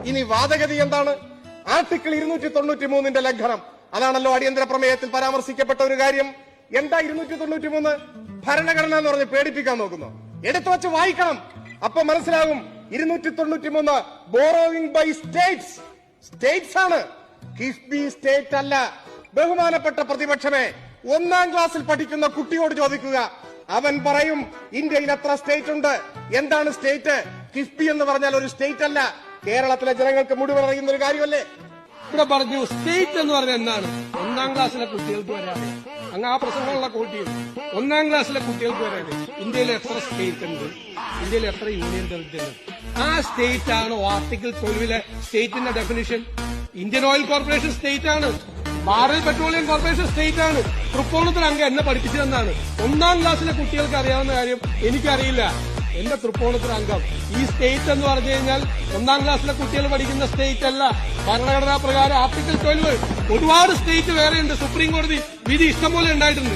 ഇനി വാദഗതി എന്താണ്? ആർട്ടിക്കിൾ 293 ലംഘനം. അതാണല്ലോ അടിയന്തര പ്രമേയത്തിൽ പരാമർശിക്കപ്പെട്ട ഒരു കാര്യം. എന്താ 293? ഭരണഘടന എന്ന് പറഞ്ഞ് പേടിപ്പിക്കാൻ നോക്കുന്നു. എടുത്തു വച്ച് വായിക്കണം, അപ്പൊ മനസ്സിലാകും. 293 ബോറോവിംഗ് ബൈ സ്റ്റേറ്റ്സ്. സ്റ്റേറ്റ്സ് ആണ്, കിഫ്ബി സ്റ്റേറ്റ് അല്ല. ബഹുമാനപ്പെട്ട പ്രതിപക്ഷമേ, 1ാം ക്ലാസ്സിൽ പഠിക്കുന്ന കുട്ടിയോട് ചോദിക്കുക, അവൻ പറയും ഇന്ത്യയിൽ എത്ര സ്റ്റേറ്റ് ഉണ്ട്. എന്താണ് സ്റ്റേറ്റ്? കിഫ്ബി എന്ന് പറഞ്ഞാൽ ഒരു സ്റ്റേറ്റ് അല്ല. കേരളത്തിലെ ജനങ്ങൾക്ക് മുഴുവൻ അറിയുന്ന ഒരു കാര്യമല്ലേ? ഇവിടെ പറഞ്ഞു സ്റ്റേറ്റ് എന്ന് പറഞ്ഞാൽ എന്താണ്? 1ാം ക്ലാസ്സിലെ കുട്ടികൾക്ക് വരാതെ അങ്ങ് ആ പ്രസംഗമുള്ള കോട്ടിയും 1ാം ക്ലാസ്സിലെ കുട്ടികൾക്ക് വരാതെ ഇന്ത്യയിൽ എത്ര സ്റ്റേറ്റ് ഉണ്ട്, ഇന്ത്യയിൽ എത്ര യൂണിയൻ ടെറിട്ടറി ഉണ്ട്, ആ സ്റ്റേറ്റ് ആണ് ആർട്ടിക്കിൾ 12 സ്റ്റേറ്റിന്റെ definition. Indian Oil Corporation state ആണ്, ഭാരത് പെട്രോളിയം കോർപ്പറേഷൻ സ്റ്റേറ്റ് ആണ്. തൃപ്പൂണിത്തുറ അംഗം എന്നെ പഠിപ്പിച്ചതെന്നാണ്. 1ാം ക്ലാസ്സിലെ കുട്ടികൾക്ക് അറിയാവുന്ന കാര്യം എനിക്കറിയില്ല. എന്റെ തൃപ്പൂണിത്തുറ അംഗം ഈ സ്റ്റേറ്റ് എന്ന് പറഞ്ഞു കഴിഞ്ഞാൽ 1ാം ക്ലാസ്സിലെ കുട്ടികൾ പഠിക്കുന്ന സ്റ്റേറ്റ് അല്ല. ഭരണഘടനാ പ്രകാരം ആർട്ടിക്കിൾ 12 ഒരുപാട് സ്റ്റേറ്റ് വേറെയുണ്ട്. സുപ്രീം കോടതി വിധി ഇഷ്ടംപോലെ ഉണ്ടായിട്ടുണ്ട്.